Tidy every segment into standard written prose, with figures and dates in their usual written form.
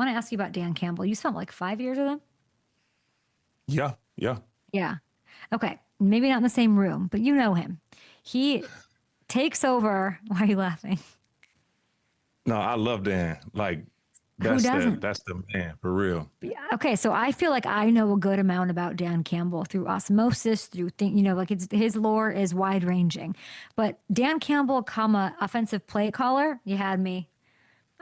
want to ask you about Dan Campbell. You spent like 5 years with him? Yeah, yeah. Yeah. Okay. Maybe not in the same room, but you know him. He takes over. Why are you laughing? No, I love Dan. Like, Who doesn't? that's the man for real. Yeah, okay, so I feel like I know a good amount about Dan Campbell through osmosis, like his lore is wide ranging. But Dan Campbell, offensive play caller, you had me.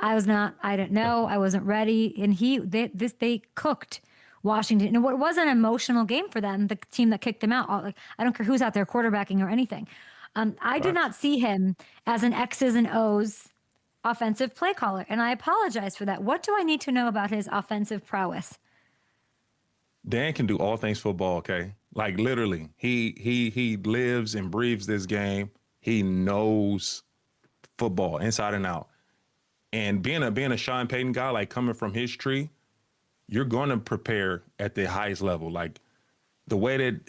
I didn't know, I wasn't ready, and they cooked Washington. And it was an emotional game for them, the team that kicked them out. Like, I don't care who's out there quarterbacking or anything. I did not see him as an X's and O's offensive play caller, and I apologize for that. What do I need to know about his offensive prowess? Dan can do all things football, okay? Like, literally. He lives and breathes this game. He knows football inside and out. And being a Sean Payton guy, like coming from his tree, you're going to prepare at the highest level. Like, the way that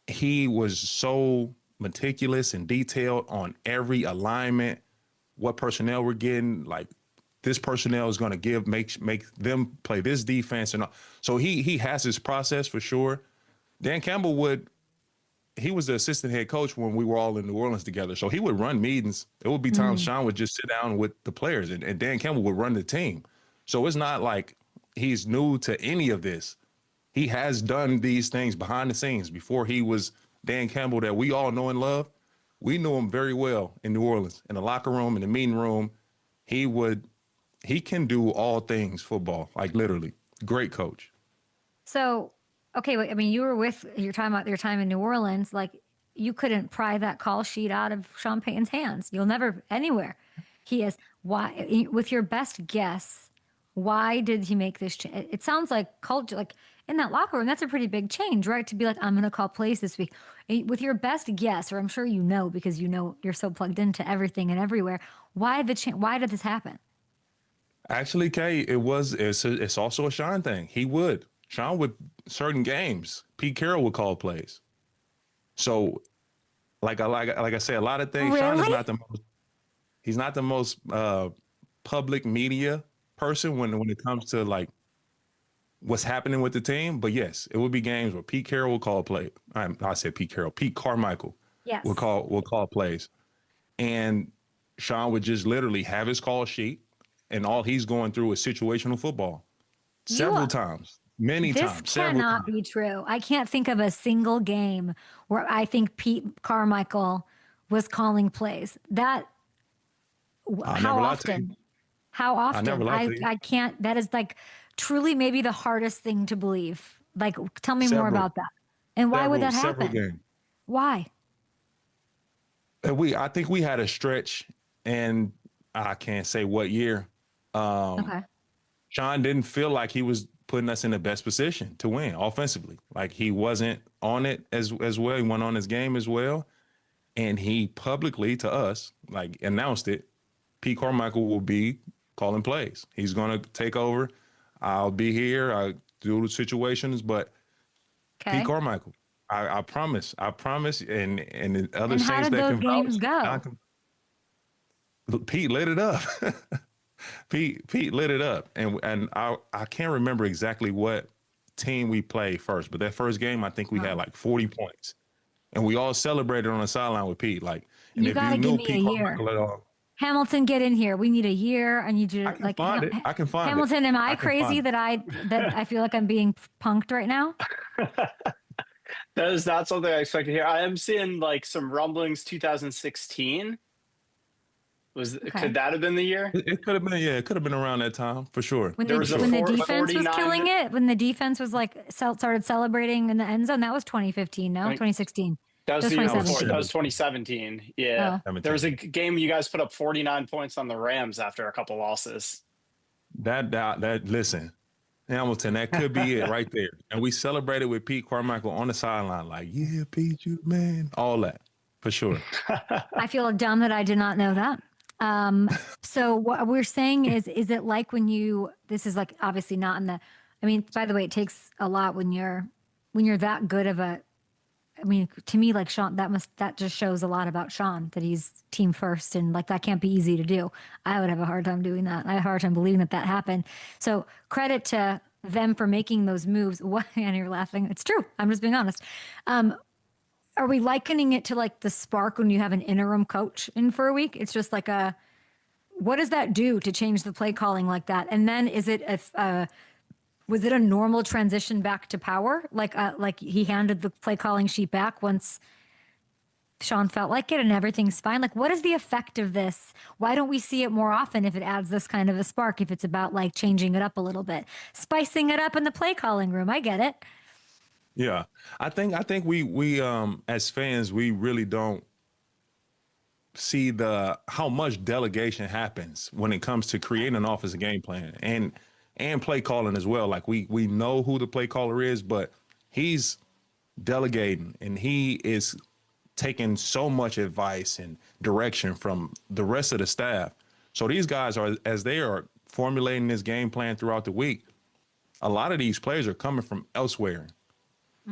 he was so meticulous and detailed on every alignment, what personnel we're getting, like this personnel is going to make them play this defense. And all. So he has his process for sure. Dan Campbell he was the assistant head coach when we were all in New Orleans together. So he would run meetings. There would be times Sean would just sit down with the players and Dan Campbell would run the team. So it's not like he's new to any of this. He has done these things behind the scenes before he was Dan Campbell that we all know and love. We knew him very well in New Orleans, in the locker room, in the meeting room. He can do all things football, like literally. Great coach. So, okay, I mean, you're talking about your time in New Orleans. Like, you couldn't pry that call sheet out of Sean Payton's hands. You'll never, anywhere. Why, with your best guess, why did he make this change? It sounds like culture, like in that locker room, that's a pretty big change, right? To be like, I'm going to call plays this week. With your best guess, or I'm sure you know because you know you're so plugged into everything and everywhere, why did this happen? Actually, Kay, it's also a Sean thing. Sean would, certain games, Pete Carroll would call plays. So, like I say, a lot of things, Really? Sean is he's not the most public media person when it comes to like what's happening with the team. But yes, it would be games where Pete Carroll will call play. I said Pete Carroll. Pete Carmichael will call plays. And Sean would just literally have his call sheet, and all he's going through is situational football. Many times. This cannot be true. I can't think of a single game where I think Pete Carmichael was calling plays. How often? I can't. That is like truly maybe the hardest thing to believe. Like, tell me more about that. And why would that happen? Why? I think we had a stretch, and I can't say what year. Okay. Sean didn't feel like he was putting us in the best position to win offensively. Like, he wasn't on it as well. He went on his game as well. And he publicly to us, like, announced it. Pete Carmichael will be calling plays. He's going to take over. I'll be here. I do the situations, but Pete Carmichael, I promise. And the other Saints that can games go? Pete lit it up. Pete lit it up. And I can't remember exactly what team we played first, but that first game, I think we had like 40 points. And we all celebrated on the sideline with Pete. Like, and you gotta give me Pete a year. Hamilton, get in here. We need a year. I need you to I can find Hamilton, am I crazy that I feel like I'm being punked right now? That is not something I expect to hear. I am seeing like some rumblings 2016. Could that have been the year? It could have been, yeah. It could have been around that time for sure. When the defense was killing it, when the defense was like started celebrating in the end zone, that was 2015, no? 2016. That was 2017. That was 2017. Yeah. Oh. There was a game you guys put up 49 points on the Rams after a couple losses. Listen, Hamilton, that could be it right there. And we celebrated with Pete Carmichael on the sideline, like, yeah, Pete, you man, all that for sure. I feel dumb that I did not know that. So what we're saying is it like this is like obviously not by the way, it takes a lot when you're that good of a I mean, to me, like Sean, that just shows a lot about Sean, that he's team first, and like that can't be easy to do. I would have a hard time doing that. I have a hard time believing that happened. So credit to them for making those moves. What? And you're laughing. It's true. I'm just being honest. Are we likening it to like the spark when you have an interim coach in for a week? It's just like what does that do to change the play calling like that? And then is it was it a normal transition back to power? Like he handed the play calling sheet back once Sean felt like it and everything's fine? Like, what is the effect of this? Why don't we see it more often if it adds this kind of a spark, if it's about like changing it up a little bit, spicing it up in the play calling room? I get it. Yeah. I think we as fans, we really don't see how much delegation happens when it comes to creating an offensive game plan and play calling as well. Like we know who the play caller is, but he's delegating and he is taking so much advice and direction from the rest of the staff. So these guys as they are formulating this game plan throughout the week, a lot of these plays are coming from elsewhere.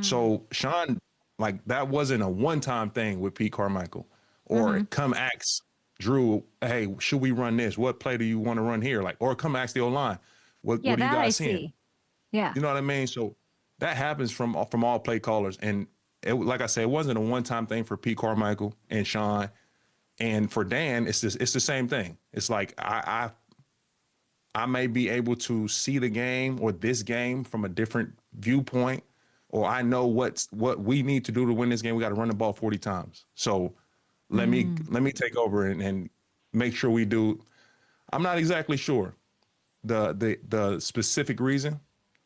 So Sean, like that wasn't a one-time thing with Pete Carmichael or come ask Drew, hey, should we run this? What play do you want to run here? Like, or come ask the O-line. What are you guys seeing? Yeah. You know what I mean? So that happens from all play callers. And like I said, it wasn't a one-time thing for Pete Carmichael and Sean. And for Dan, it's the same thing. It's like I may be able to see the game or this game from a different viewpoint, or I know what we need to do to win this game. We got to run the ball 40 times. So let me take over and make sure we do. I'm not exactly sure the specific reason,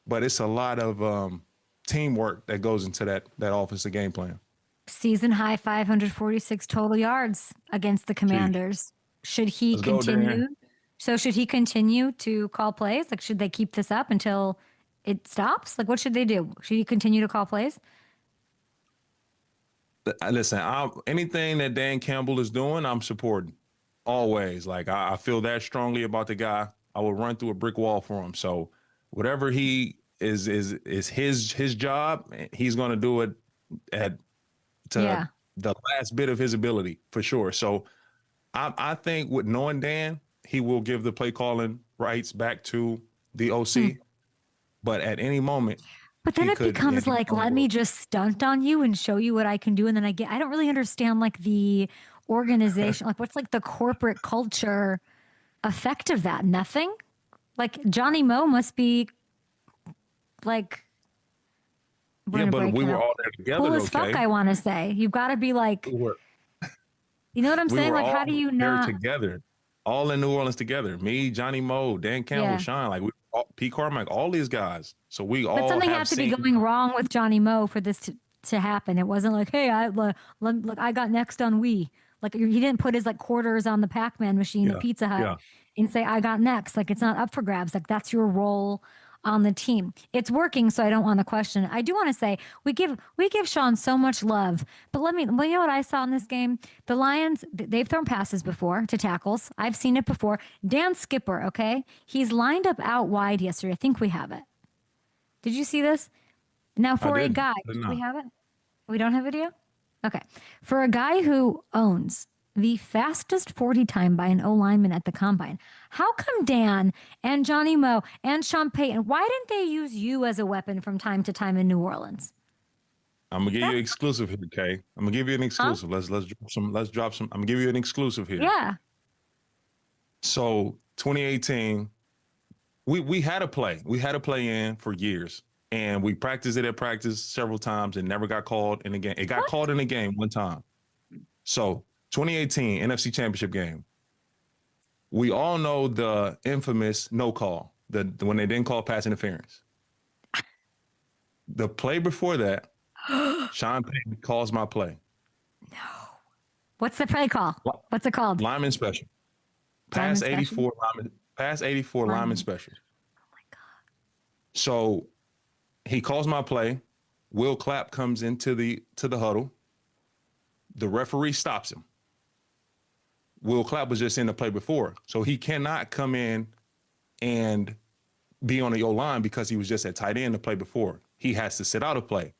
but it's a lot of teamwork that goes into that offensive game plan. Season high 546 total yards against the Commanders. Should he continue? So should he continue to call plays? Like, should they keep this up until it stops? Like, what should they do? Should he continue to call plays? Listen, anything that Dan Campbell is doing, I'm supporting always. Like I feel that strongly about the guy. I will run through a brick wall for him. So whatever he is his job. He's going to do it to the last bit of his ability for sure. So I think with knowing Dan, he will give the play calling rights back to the OC. But at any moment. But then it becomes like, let me just stunt on you and show you what I can do. And then I don't really understand like the organization, like what's like the corporate culture effect of that? Nothing? Like Johnny Moe must be like, yeah, but we were all there together. Cool as fuck, I want to say. You've got to be like, you know what I'm saying? Like, how do you not? Together, all in New Orleans together. Me, Johnny Moe, Dan Campbell, Sean, like Pete Carmichael, all these guys. So we all. But something had to be going wrong with Johnny Moe for this to happen. It wasn't like, hey, I got next on Wii. Like he didn't put his like quarters on the Pac-Man machine at Pizza Hut and say, I got next. Like it's not up for grabs. Like that's your role on the team. It's working, so I don't want to question it. I do want to say we give Sean so much love. But you know what I saw in this game? The Lions, they've thrown passes before to tackles. I've seen it before. Dan Skipper, okay? He's lined up out wide yesterday. I think we have it. Did you see this? Now for a guy, do we have it? We don't have video? Okay. For a guy who owns the fastest 40 time by an O-lineman at the combine, how come Dan and Johnny Moe and Sean Payton, why didn't they use you as a weapon from time to time in New Orleans? I'm gonna give you an exclusive here, Kay. I'm gonna give you an exclusive. Let's drop some. I'm gonna give you an exclusive here. Yeah. So 2018, we had a play. We had a play in for years. And we practiced it at practice several times and never got called in the game. It got called in the game one time. So 2018 NFC Championship game. We all know the infamous no call, when they didn't call pass interference. The play before that, Sean Payton calls my play. No. What's the play call? What's it called? Lineman special. Pass 84 lineman special. Oh my God. So he calls my play. Will Clapp comes into the huddle. The referee stops him. Will Clapp was just in the play before, so he cannot come in and be on the O-line because he was just at tight end the play before. He has to sit out a play.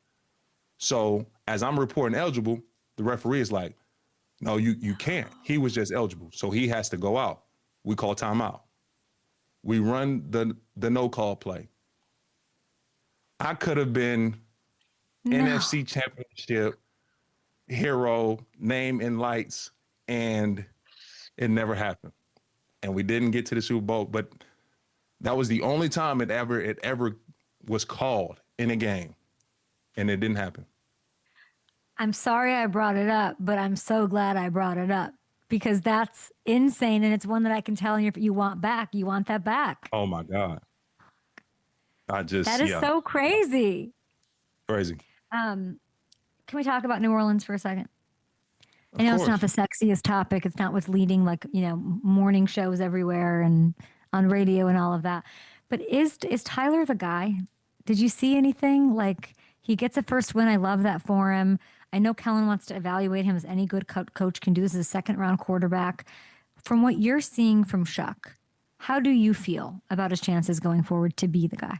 So As I'm reporting eligible, the referee is like, no, you can't. He was just eligible, so he has to go out. We call timeout. We run the no call play. I could have been NFC Championship hero, name in lights, and it never happened. And we didn't get to the Super Bowl, but that was the only time it ever was called in a game, and it didn't happen. I'm sorry I brought it up, but I'm so glad I brought it up because that's insane, and it's one that I can tell you want back. You want that back. Oh my God. That is so crazy. Crazy. Can we talk about New Orleans for a second? I know it's not the sexiest topic. It's not what's leading, morning shows everywhere and on radio and all of that. But is Tyler the guy? Did you see anything? Like, he gets a first win. I love that for him. I know Kellen wants to evaluate him as any good coach can do. This is a second-round quarterback. From what you're seeing from Shuck, how do you feel about his chances going forward to be the guy?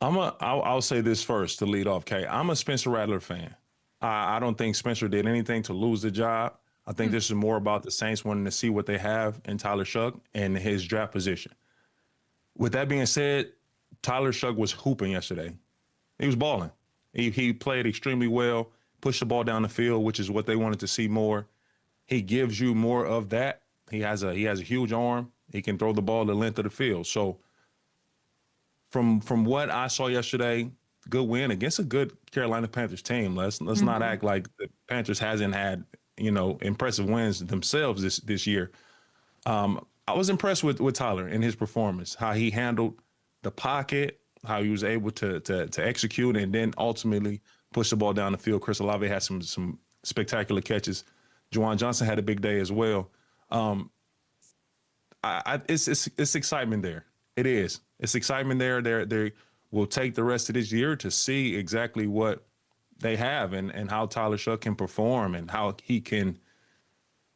I'll say this first to lead off, Kay. I'm a Spencer Rattler fan. I don't think Spencer did anything to lose the job. I think this is more about the Saints wanting to see what they have in Tyler Shuck and his draft position. With that being said, Tyler Shuck was hooping yesterday. He was balling. He played extremely well, pushed the ball down the field, which is what they wanted to see more. He gives you more of that. He has a huge arm. He can throw the ball the length of the field. So from what I saw yesterday, good win against a good Carolina Panthers team. Let's not act like the Panthers hasn't had, impressive wins themselves this year. I was impressed with Tyler and his performance, how he handled the pocket, how he was able to execute and then ultimately push the ball down the field. Chris Olave had some spectacular catches. Juwan Johnson had a big day as well. It's excitement there. It is. It's excitement there. They will take the rest of this year to see exactly what they have and how Tyler Shuck can perform and how he can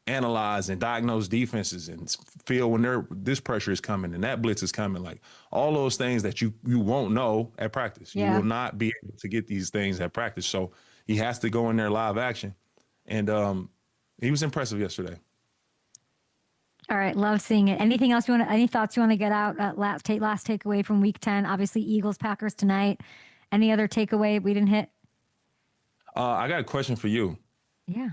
analyze and diagnose defenses and feel when this pressure is coming and that blitz is coming. Like all those things that you won't know at practice. Yeah. You will not be able to get these things at practice. So he has to go in there live action. And he was impressive yesterday. All right, love seeing it. Anything else any thoughts you want to get out? Last takeaway from Week 10. Obviously, Eagles Packers tonight. Any other takeaway we didn't hit? I got a question for you. Yeah.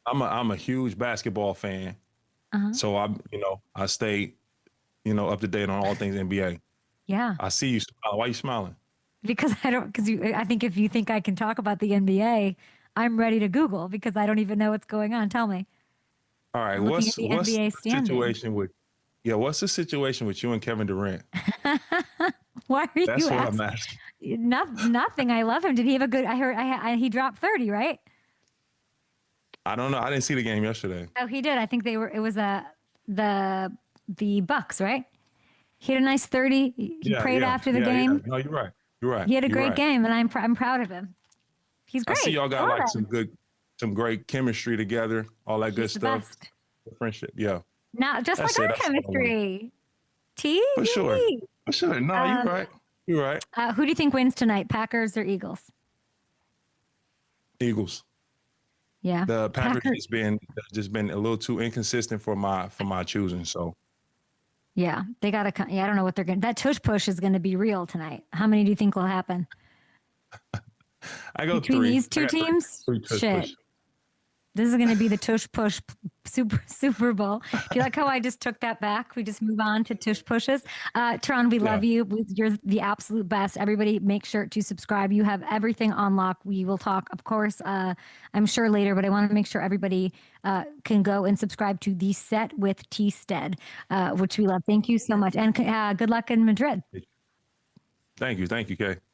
I'm a huge basketball fan, so I stay, up to date on all things NBA. Yeah. I see you. Why are you smiling? Because I think if you think I can talk about the NBA, I'm ready to Google because I don't even know what's going on. Tell me. All right, what's the situation with you and Kevin Durant? Why are you That's asking? what I'm asking. Nothing. I love him. Did he have a good? I heard he dropped 30, right? I don't know. I didn't see the game yesterday. Oh, he did. I think it was the Bucks, right? He had a nice 30. He prayed after the game. Yeah. No, you're right. You're right. He had a great game, and I'm proud of him. He's great. I see y'all got some great chemistry together, all that good stuff. Best. Friendship, yeah. Not just like our chemistry. For sure. No, you're right. You're right. Who do you think wins tonight, Packers or Eagles? Eagles. Yeah. The Packers just been a little too inconsistent for my choosing. So. Yeah, they got to. Yeah, I don't know what they're going to. That tush push is going to be real tonight. How many do you think will happen? I go between 3. these two teams. Three tush Shit. push. This is going to be the tush push Super Bowl. Do you like how I just took that back? We just move on to tush pushes. Terron, we love you. You're the absolute best. Everybody make sure to subscribe. You have everything on lock. We will talk, of course, I'm sure later, but I want to make sure everybody can go and subscribe to The Set with T. Stead, which we love. Thank you so much. And good luck in Madrid. Thank you, Kay.